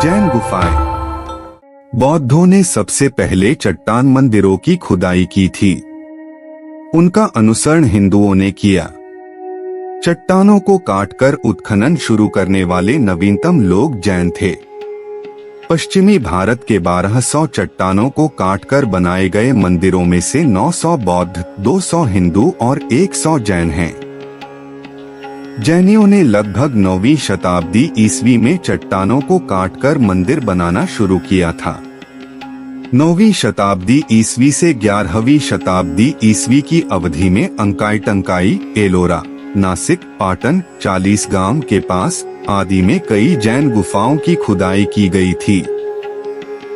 जैन गुफाएं। बौद्धों ने सबसे पहले चट्टान मंदिरों की खुदाई की थी। उनका अनुसरण हिंदुओं ने किया। चट्टानों को काटकर उत्खनन शुरू करने वाले नवीनतम लोग जैन थे। पश्चिमी भारत के 1200 चट्टानों को काटकर बनाए गए मंदिरों में से 900 बौद्ध, 200 हिंदू और 100 जैन हैं। जैनियों ने लगभग 9वीं शताब्दी ईस्वी में चट्टानों को काटकर मंदिर बनाना शुरू किया था। 9वीं शताब्दी ईस्वी से 11वीं शताब्दी ईस्वी की अवधि में अंकाई टंकाई, एलोरा, नासिक, पाटन, चालीसगाम के पास आदि में कई जैन गुफाओं की खुदाई की गई थी।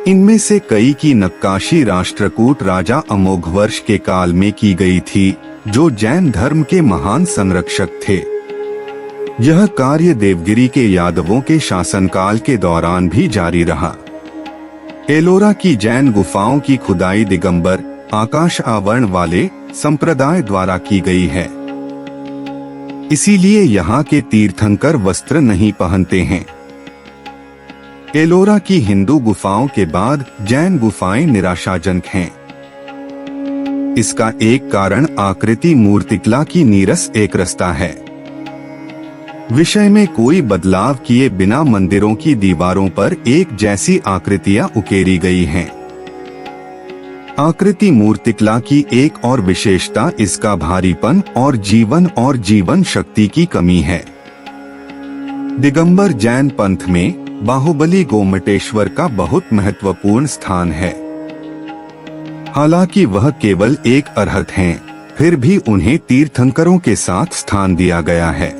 इनमें से कई की नक्काशी राष्ट्रकूट राजा अमोघवर्ष के काल में की गई थी, जो जैन धर्म के महान संरक्षक थे। यह कार्य देवगिरी के यादवों के शासनकाल के दौरान भी जारी रहा। एलोरा की जैन गुफाओं की खुदाई दिगंबर, आकाश आवरण वाले संप्रदाय द्वारा की गई है। इसीलिए यहाँ के तीर्थंकर वस्त्र नहीं पहनते हैं। एलोरा की हिंदू गुफाओं के बाद जैन गुफाएं निराशाजनक हैं। इसका एक कारण आकृति मूर्तिकला की नीरस एकरसता है। विषय में कोई बदलाव किए बिना मंदिरों की दीवारों पर एक जैसी आकृतियां उकेरी गई हैं। आकृति मूर्तिकला की एक और विशेषता इसका भारीपन और जीवन शक्ति की कमी है। दिगंबर जैन पंथ में बाहुबली गोमटेश्वर का बहुत महत्वपूर्ण स्थान है। हालांकि वह केवल एक अरहत हैं, फिर भी उन्हें तीर्थंकरों के साथ स्थान दिया गया है।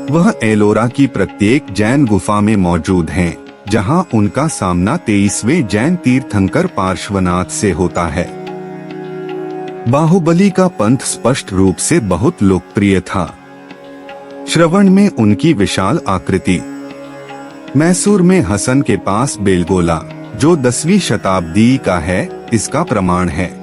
वह एलोरा की प्रत्येक जैन गुफा में मौजूद हैं, जहां उनका सामना 23वें जैन तीर्थंकर पार्श्वनाथ से होता है। बाहुबली का पंथ स्पष्ट रूप से बहुत लोकप्रिय था। श्रवण में उनकी विशाल आकृति, मैसूर में हसन के पास बेलगोला, जो 10वीं शताब्दी का है, इसका प्रमाण है।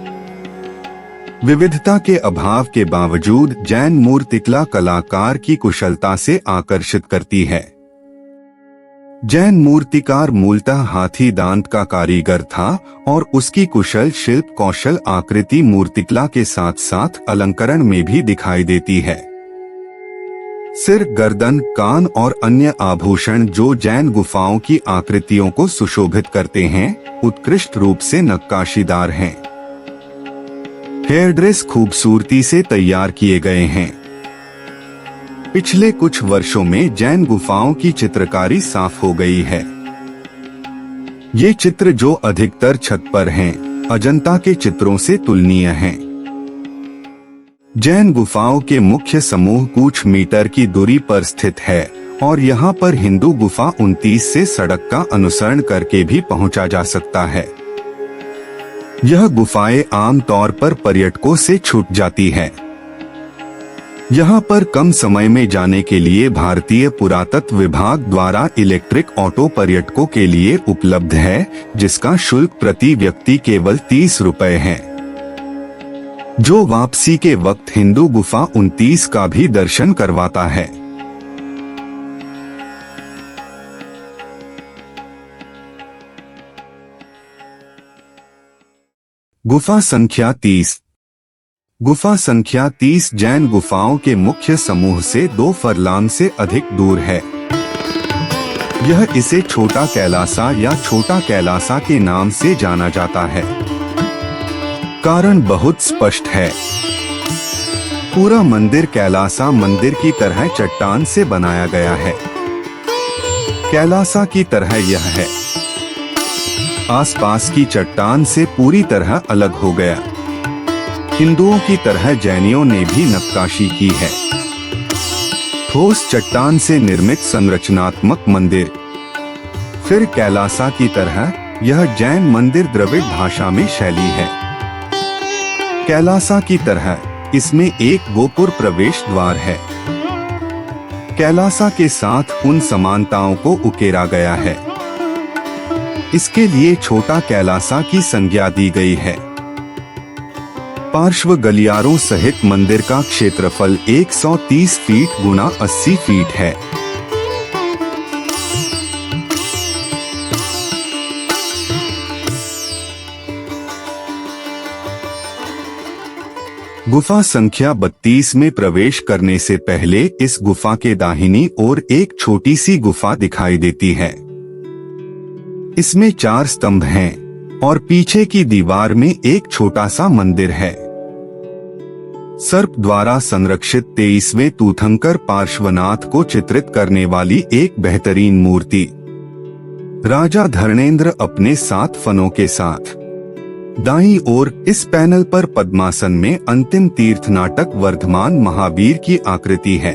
विविधता के अभाव के बावजूद जैन मूर्तिकला कलाकार की कुशलता से आकर्षित करती है। जैन मूर्तिकार मूलतः हाथी दांत का कारीगर था और उसकी कुशल शिल्प कौशल आकृति मूर्तिकला के साथ साथ अलंकरण में भी दिखाई देती है। सिर, गर्दन, कान और अन्य आभूषण जो जैन गुफाओं की आकृतियों को सुशोभित करते हैं, उत्कृष्ट रूप से नक्काशीदार हैं। हेयर ड्रेस खूबसूरती से तैयार किए गए हैं। पिछले कुछ वर्षों में जैन गुफाओं की चित्रकारी साफ हो गई है। ये चित्र जो अधिकतर छत पर हैं, अजंता के चित्रों से तुलनीय हैं। जैन गुफाओं के मुख्य समूह कुछ मीटर की दूरी पर स्थित है और यहाँ पर हिंदू गुफा 29 से सड़क का अनुसरण करके भी पहुँचा जा सकता है। यह गुफाएं आमतौर पर पर्यटकों से छूट जाती है। यहाँ पर कम समय में जाने के लिए भारतीय पुरातत्व विभाग द्वारा इलेक्ट्रिक ऑटो पर्यटकों के लिए उपलब्ध है, जिसका शुल्क प्रति व्यक्ति केवल 30 रुपए है, जो वापसी के वक्त हिंदू गुफा 29 का भी दर्शन करवाता है। गुफा संख्या 30। गुफा संख्या 30 जैन गुफाओं के मुख्य समूह से 2 फरलांग से अधिक दूर है। यह इसे छोटा कैलासा या छोटा कैलासा के नाम से जाना जाता है। कारण बहुत स्पष्ट है। पूरा मंदिर कैलासा मंदिर की तरह चट्टान से बनाया गया है। कैलासा की तरह यह है। आसपास की चट्टान से पूरी तरह अलग हो गया। हिंदुओं की तरह जैनियों ने भी नक्काशी की है। ठोस चट्टान से निर्मित संरचनात्मक मंदिर। फिर कैलासा की तरह यह जैन मंदिर द्रविड़ भाषा में शैली है। कैलासा की तरह इसमें एक गोपुर प्रवेश द्वार है। कैलासा के साथ उन समानताओं को उकेरा गया है। इसके लिए छोटा कैलासा की संज्ञा दी गई है। पार्श्व गलियारों सहित मंदिर का क्षेत्रफल 130 फीट गुणा 80 फीट है। गुफा संख्या 32 में प्रवेश करने से पहले इस गुफा के दाहिनी ओर एक छोटी सी गुफा दिखाई देती है। इसमें 4 स्तंभ हैं और पीछे की दीवार में एक छोटा सा मंदिर है। सर्प द्वारा संरक्षित 23वें तीर्थंकर पार्श्वनाथ को चित्रित करने वाली एक बेहतरीन मूर्ति। राजा धर्मेंद्र अपने 7 फनों के साथ। दाईं ओर इस पैनल पर पद्मासन में अंतिम तीर्थ नाटक वर्धमान महावीर की आकृति है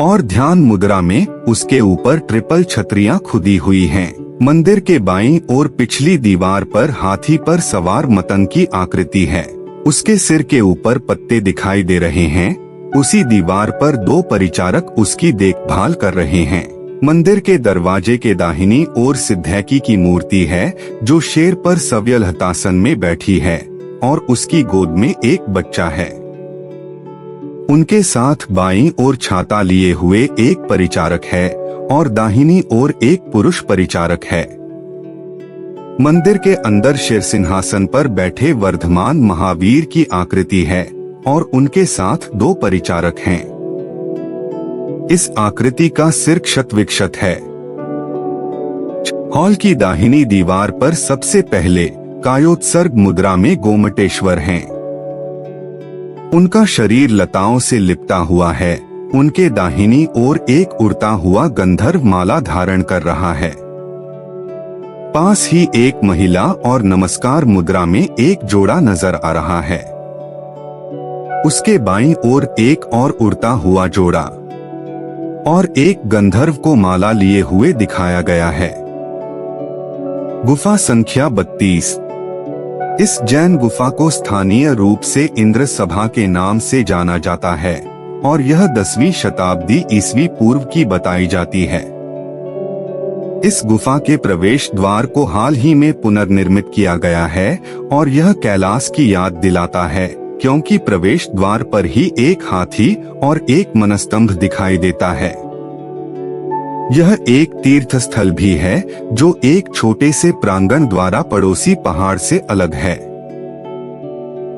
और ध्यान मुद्रा में उसके ऊपर ट्रिपल छतरियां खुदी हुई हैं। मंदिर के बाईं ओर पिछली दीवार पर हाथी पर सवार मतंग की आकृति है। उसके सिर के ऊपर पत्ते दिखाई दे रहे हैं। उसी दीवार पर 2 परिचारक उसकी देखभाल कर रहे हैं। मंदिर के दरवाजे के दाहिनी ओर सिद्धैकी की मूर्ति है जो शेर पर सव्यल हतासन में बैठी है और उसकी गोद में एक बच्चा है। उनके साथ बाईं ओर छाता लिए हुए एक परिचारक है और दाहिनी ओर एक पुरुष परिचारक है। मंदिर के अंदर शेर सिंहासन पर बैठे वर्धमान महावीर की आकृति है और उनके साथ 2 परिचारक हैं। इस आकृति का सिर क्षत विक्षत है। हॉल की दाहिनी दीवार पर सबसे पहले कायोत्सर्ग मुद्रा में गोमटेश्वर हैं। उनका शरीर लताओं से लिपटा हुआ है। उनके दाहिनी ओर एक उड़ता हुआ गंधर्व माला धारण कर रहा है। पास ही एक महिला और नमस्कार मुद्रा में एक जोड़ा नजर आ रहा है। उसके बाईं ओर एक और उड़ता हुआ जोड़ा और एक गंधर्व को माला लिए हुए दिखाया गया है। गुफा संख्या 32। इस जैन गुफा को स्थानीय रूप से इंद्र सभा के नाम से जाना जाता है और यह 10वीं शताब्दी ईस्वी पूर्व की बताई जाती है। इस गुफा के प्रवेश द्वार को हाल ही में पुनर्निर्मित किया गया है और यह कैलाश की याद दिलाता है क्योंकि प्रवेश द्वार पर ही एक हाथी और एक मनस्तंभ दिखाई देता है। यह एक तीर्थ स्थल भी है जो एक छोटे से प्रांगण द्वारा पड़ोसी पहाड़ से अलग है।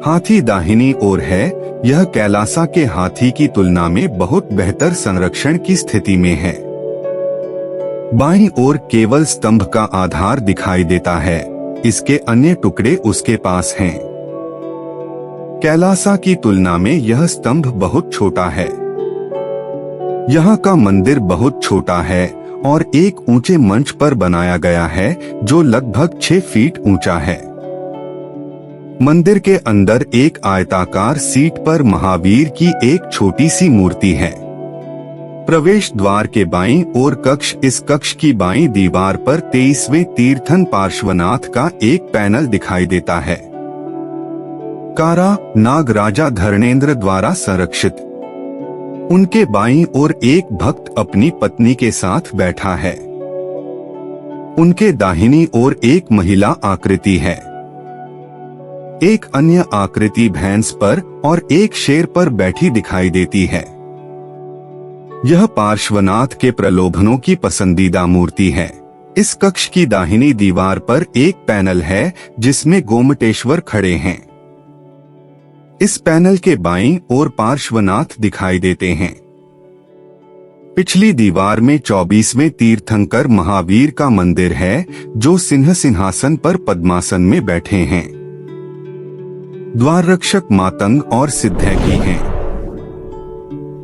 हाथी दाहिनी ओर है। यह कैलासा के हाथी की तुलना में बहुत बेहतर संरक्षण की स्थिति में है। बाईं ओर केवल स्तंभ का आधार दिखाई देता है। इसके अन्य टुकड़े उसके पास हैं। कैलासा की तुलना में यह स्तंभ बहुत छोटा है। यहाँ का मंदिर बहुत छोटा है और एक ऊंचे मंच पर बनाया गया है जो लगभग 6 फीट ऊंचा है। मंदिर के अंदर एक आयताकार सीट पर महावीर की एक छोटी सी मूर्ति है। प्रवेश द्वार के बाईं ओर कक्ष। इस कक्ष की बाईं दीवार पर 23वें तीर्थन पार्श्वनाथ का एक पैनल दिखाई देता है। कारा नाग राजा धर्मेंद्र द्वारा संरक्षित। उनके बाईं ओर एक भक्त अपनी पत्नी के साथ बैठा है। उनके दाहिनी ओर एक महिला आकृति है। एक अन्य आकृति भैंस पर और एक शेर पर बैठी दिखाई देती है। यह पार्श्वनाथ के प्रलोभनों की पसंदीदा मूर्ति है। इस कक्ष की दाहिनी दीवार पर एक पैनल है जिसमें गोमटेश्वर खड़े हैं। इस पैनल के बाईं ओर पार्श्वनाथ दिखाई देते हैं। पिछली दीवार में 24वें तीर्थंकर महावीर का मंदिर है जो सिंहासन पर पद्मासन में बैठे हैं। द्वार रक्षक मतंग और सिद्धैकी हैं।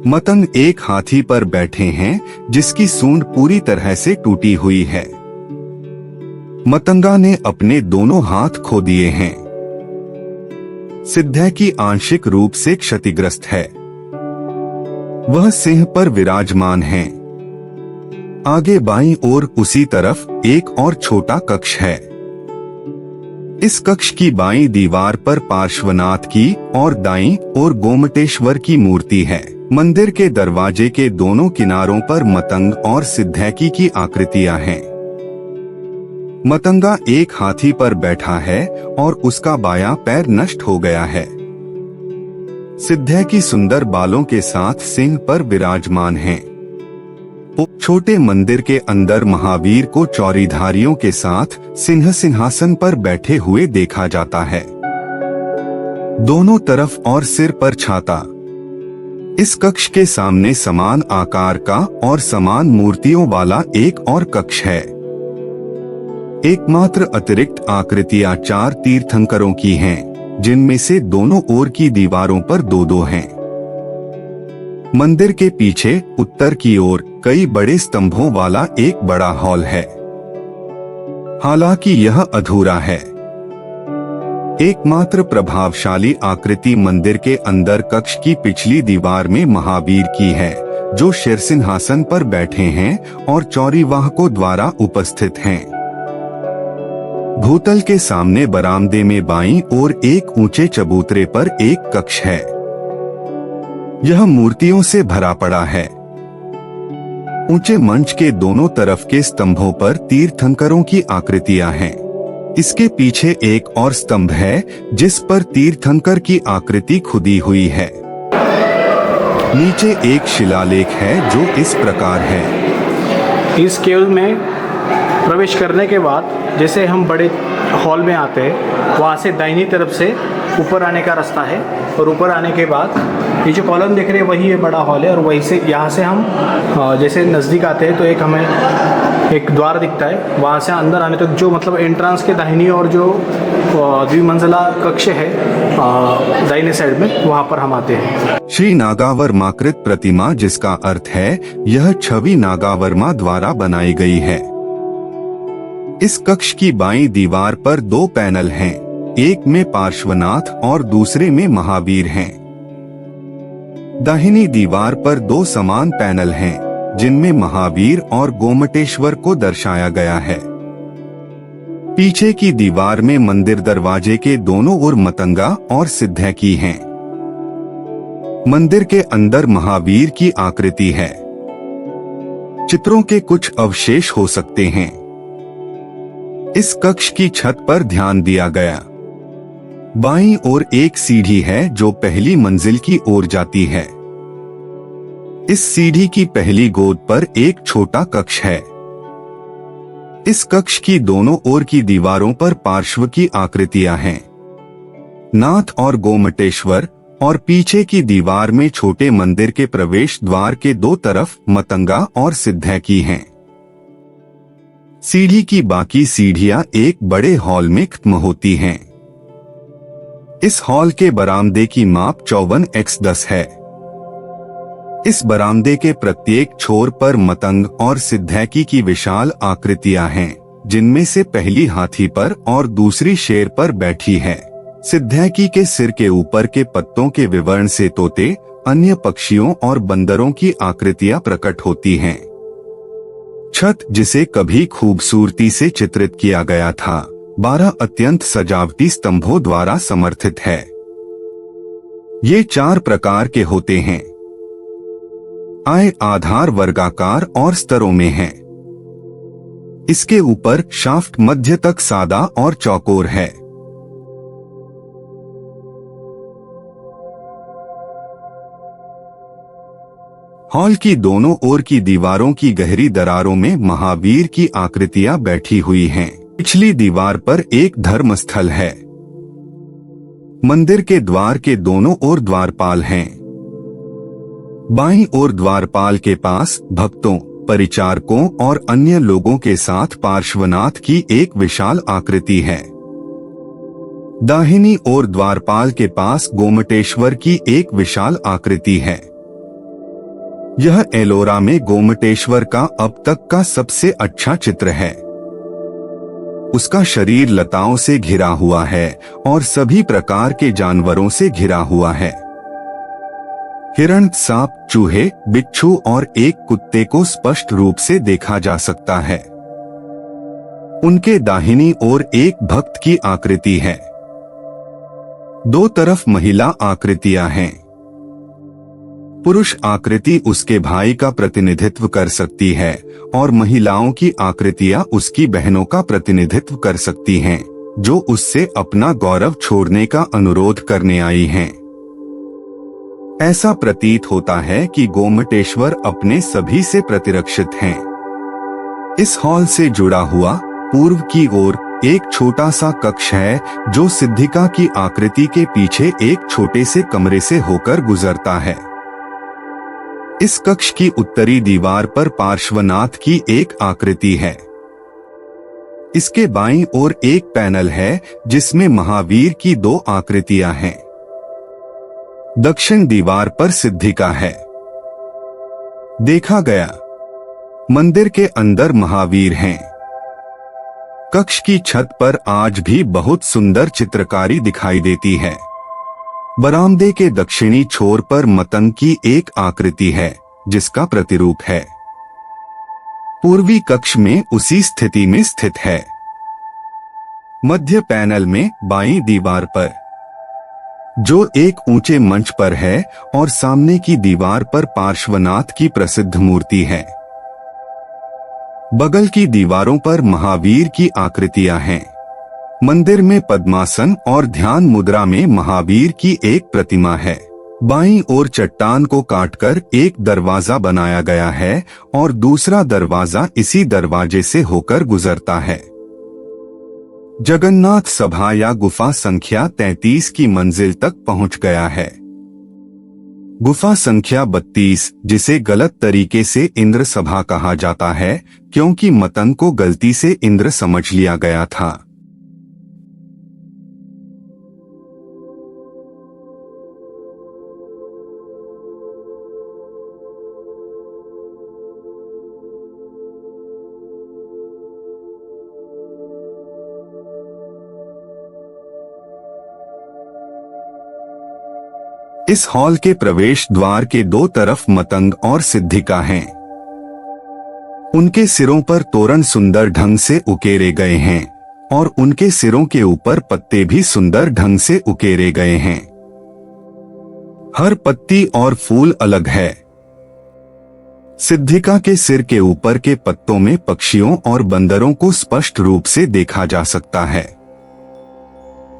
मतंग एक हाथी पर बैठे हैं जिसकी सूंड पूरी तरह से टूटी हुई है। मतंगा ने अपने दोनों हाथ खो दिए हैं। सिद्धैकी आंशिक रूप से क्षतिग्रस्त है। वह सिंह पर विराजमान है। आगे बाईं ओर उसी तरफ एक और छोटा कक्ष है। इस कक्ष की बाईं दीवार पर पार्श्वनाथ की और दाईं ओर गोमटेश्वर की मूर्ति है। मंदिर के दरवाजे के दोनों किनारों पर मतंग और सिद्धैकी की आकृतियां हैं। मतंगा एक हाथी पर बैठा है और उसका बायां पैर नष्ट हो गया है। सिद्धैकी सुंदर बालों के साथ सिंह पर विराजमान है। छोटे मंदिर के अंदर महावीर को चौरीधारियों के साथ सिंहासन पर बैठे हुए देखा जाता है। दोनों तरफ और सिर पर छाता। इस कक्ष के सामने समान आकार का और समान मूर्तियों वाला एक और कक्ष है। एकमात्र अतिरिक्त आकृतियां 4 तीर्थंकरों की हैं, जिनमें से दोनों ओर की दीवारों पर 2-2 हैं। मंदिर के पीछे उत्तर की ओर कई बड़े स्तंभों वाला एक बड़ा हॉल है। हालांकि यह अधूरा है। एकमात्र प्रभावशाली आकृति मंदिर के अंदर कक्ष की पिछली दीवार में महावीर की है, जो शेरसिंहासन पर बैठे हैं और चौरीवाहकों द्वारा उपस्थित हैं। भूतल के सामने बरामदे में बाईं ओर एक ऊंचे चबूतरे पर एक कक्ष है। यह मूर्तियों से भरा पड़ा है। ऊंचे मंच के दोनों तरफ के स्तंभों पर तीर्थंकरों की आकृतियां हैं। इसके पीछे एक और स्तंभ है जिस पर तीर्थंकर की आकृति खुदी हुई है। नीचे एक शिलालेख है जो इस प्रकार है। इस केव में प्रवेश करने के बाद जैसे हम बड़े हॉल में आते हैं, वहाँ से दाहिनी तरफ से ऊपर आने का रास्ता है और ऊपर आने के बाद ये जो कॉलम देख रहे हैं वही ये बड़ा हॉल है और वहीं से यहाँ से हम जैसे नज़दीक आते हैं तो एक हमें एक द्वार दिखता है। वहाँ से अंदर आने तक जो मतलब एंट्रेंस के दाहिनी और जो द्विमंजिला कक्ष है दाहिने साइड में, वहाँ पर हम आते हैं। श्री नागावर्माकृत प्रतिमा, जिसका अर्थ है यह छवि नागावर्मा द्वारा बनाई गई है। इस कक्ष की बाईं दीवार पर 2 पैनल हैं, एक में पार्श्वनाथ और दूसरे में महावीर हैं। दाहिनी दीवार पर 2 समान पैनल हैं, जिनमें महावीर और गोमटेश्वर को दर्शाया गया है। पीछे की दीवार में मंदिर दरवाजे के दोनों ओर मतंगा और सिद्धैकी हैं। मंदिर के अंदर महावीर की आकृति है। चित्रों के कुछ अवशेष हो सकते हैं। इस कक्ष की छत पर ध्यान दिया गया। बाईं ओर एक सीढ़ी है जो पहली मंजिल की ओर जाती है। इस सीढ़ी की पहली गोद पर एक छोटा कक्ष है। इस कक्ष की दोनों ओर की दीवारों पर पार्श्व की आकृतियां हैं, नाथ और गोमटेश्वर, और पीछे की दीवार में छोटे मंदिर के प्रवेश द्वार के 2 तरफ मतंगा और सिद्धैकी हैं। सीढ़ी की बाकी सीढ़ियां एक बड़े हॉल में खत्म होती हैं। इस हॉल के बरामदे की माप 54x10 है। इस बरामदे के प्रत्येक छोर पर मतंग और सिद्धैकी की विशाल आकृतियां हैं, जिनमें से पहली हाथी पर और दूसरी शेर पर बैठी है। सिद्धैकी के सिर के ऊपर के पत्तों के विवरण से तोते, अन्य पक्षियों और बंदरों की आकृतियां प्रकट होती हैं। छत, जिसे कभी खूबसूरती से चित्रित किया गया था, 12 अत्यंत सजावटी स्तंभों द्वारा समर्थित है। ये 4 प्रकार के होते हैं। आधार वर्गाकार और स्तरों में है। इसके ऊपर शाफ्ट मध्य तक सादा और चौकोर है। हॉल की दोनों ओर की दीवारों की गहरी दरारों में महावीर की आकृतियां बैठी हुई हैं। पिछली दीवार पर एक धर्मस्थल है। मंदिर के द्वार के दोनों ओर द्वारपाल हैं। बाईं ओर द्वारपाल के पास भक्तों, परिचारकों और अन्य लोगों के साथ पार्श्वनाथ की एक विशाल आकृति है। दाहिनी ओर द्वारपाल के पास गोमटेश्वर की एक विशाल आकृति है। यह एलोरा में गोमटेश्वर का अब तक का सबसे अच्छा चित्र है। उसका शरीर लताओं से घिरा हुआ है और सभी प्रकार के जानवरों से घिरा हुआ है। हिरण, सांप, चूहे, बिच्छू और एक कुत्ते को स्पष्ट रूप से देखा जा सकता है। उनके दाहिनी ओर एक भक्त की आकृति है। 2 तरफ महिला आकृतियां हैं। पुरुष आकृति उसके भाई का प्रतिनिधित्व कर सकती है और महिलाओं की आकृतियां उसकी बहनों का प्रतिनिधित्व कर सकती हैं, जो उससे अपना गौरव छोड़ने का अनुरोध करने आई हैं। ऐसा प्रतीत होता है कि गोमटेश्वर अपने सभी से प्रतिरक्षित हैं। इस हॉल से जुड़ा हुआ पूर्व की ओर एक छोटा सा कक्ष है जो सिद्धिका की आकृति के पीछे एक छोटे से कमरे से होकर गुजरता है। इस कक्ष की उत्तरी दीवार पर पार्श्वनाथ की एक आकृति है। इसके बाईं ओर एक पैनल है जिसमें महावीर की 2 आकृतियां हैं। दक्षिण दीवार पर सिद्धिका है। देखा गया मंदिर के अंदर महावीर हैं। कक्ष की छत पर आज भी बहुत सुंदर चित्रकारी दिखाई देती है। बरामदे के दक्षिणी छोर पर मतंग की एक आकृति है जिसका प्रतिरूप है। पूर्वी कक्ष में उसी स्थिति में स्थित है। मध्य पैनल में बाईं दीवार पर, जो एक ऊंचे मंच पर है, और सामने की दीवार पर पार्श्वनाथ की प्रसिद्ध मूर्ति है। बगल की दीवारों पर महावीर की आकृतियां हैं। मंदिर में पद्मासन और ध्यान मुद्रा में महावीर की एक प्रतिमा है। बाईं ओर चट्टान को काटकर एक दरवाजा बनाया गया है और दूसरा दरवाजा इसी दरवाजे से होकर गुजरता है। जगन्नाथ सभा या गुफा संख्या 33 की मंजिल तक पहुंच गया है। गुफा संख्या 32, जिसे गलत तरीके से इंद्र सभा कहा जाता है क्योंकि मतंग को गलती से इंद्र समझ लिया गया था। इस हॉल के प्रवेश द्वार के 2 तरफ मतंग और सिद्धिका हैं। उनके सिरों पर तोरण सुंदर ढंग से उकेरे गए हैं और उनके सिरों के ऊपर पत्ते भी सुंदर ढंग से उकेरे गए हैं। हर पत्ती और फूल अलग है। सिद्धिका के सिर के ऊपर के पत्तों में पक्षियों और बंदरों को स्पष्ट रूप से देखा जा सकता है।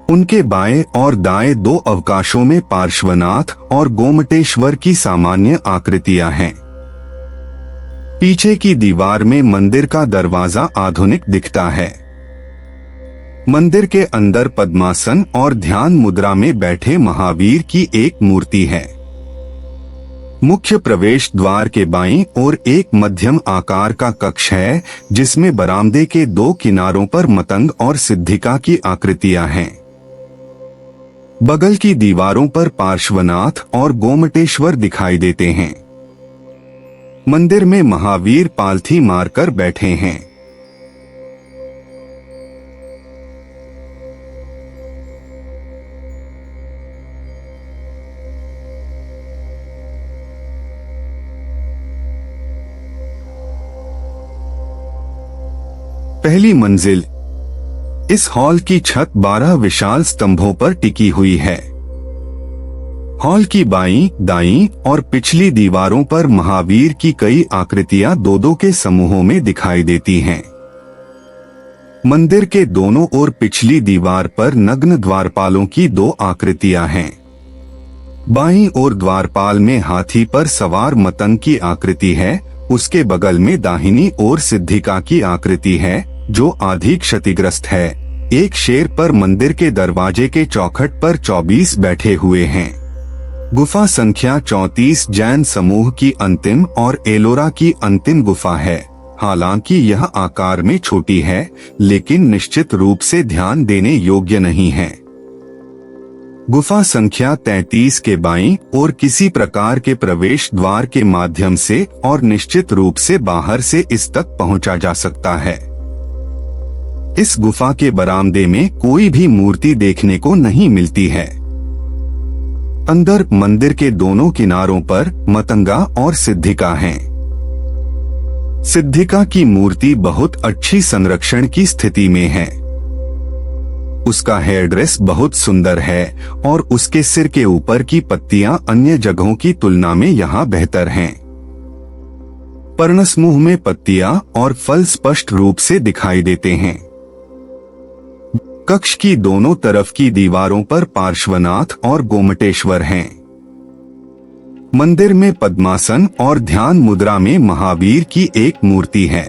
उनके बाएं और दाएं 2 अवकाशों में पार्श्वनाथ और गोमटेश्वर की सामान्य आकृतियां हैं। पीछे की दीवार में मंदिर का दरवाजा आधुनिक दिखता है। मंदिर के अंदर पद्मासन और ध्यान मुद्रा में बैठे महावीर की एक मूर्ति है। मुख्य प्रवेश द्वार के बाईं ओर एक मध्यम आकार का कक्ष है जिसमें बरामदे के 2 किनारों पर मतंग और सिद्धिका की आकृतियां हैं। बगल की दीवारों पर पार्श्वनाथ और गोमटेश्वर दिखाई देते हैं। मंदिर में महावीर पालथी मारकर बैठे हैं। पहली मंजिल। इस हॉल की छत 12 विशाल स्तंभों पर टिकी हुई है। हॉल की बाईं, दाईं और पिछली दीवारों पर महावीर की कई आकृतियां 2-2 के समूहों में दिखाई देती हैं। मंदिर के दोनों ओर पिछली दीवार पर नग्न द्वारपालों की 2 आकृतियां हैं। बाईं ओर द्वारपाल में हाथी पर सवार मतंग की आकृति है। उसके बगल में दाहिनी ओर सिद्धिका की आकृति है जो आधी क्षतिग्रस्त है। एक शेर पर मंदिर के दरवाजे के चौखट पर 24 बैठे हुए हैं। गुफा संख्या 34 जैन समूह की अंतिम और एलोरा की अंतिम गुफा है। हालांकि यह आकार में छोटी है लेकिन निश्चित रूप से ध्यान देने योग्य नहीं है। गुफा संख्या 33 के बाईं और किसी प्रकार के प्रवेश द्वार के माध्यम से और निश्चित रूप से बाहर से इस तक पहुंचा जा सकता है। इस गुफा के बरामदे में कोई भी मूर्ति देखने को नहीं मिलती है। अंदर मंदिर के दोनों किनारों पर मतंगा और सिद्धिका हैं। सिद्धिका की मूर्ति बहुत अच्छी संरक्षण की स्थिति में है। उसका हेयर ड्रेस बहुत सुंदर है और उसके सिर के ऊपर की पत्तियां अन्य जगहों की तुलना में यहाँ बेहतर हैं। पर्णसमूह में पत्तियां और फल स्पष्ट रूप से दिखाई देते हैं। कक्ष की दोनों तरफ की दीवारों पर पार्श्वनाथ और गोमटेश्वर हैं। मंदिर में पद्मासन और ध्यान मुद्रा में महावीर की एक मूर्ति है।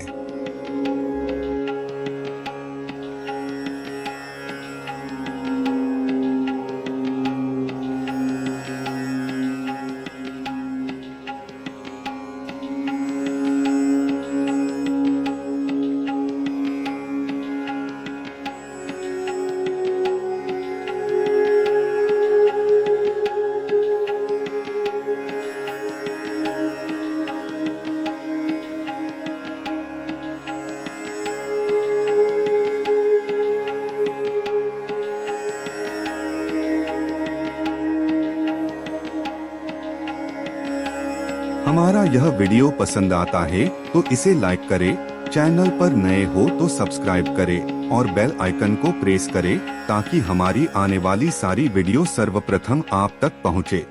हमारा यह वीडियो पसंद आता है तो इसे लाइक करें, चैनल पर नए हो तो सब्सक्राइब करें और बेल आइकन को प्रेस करें ताकि हमारी आने वाली सारी वीडियो सर्वप्रथम आप तक पहुंचे।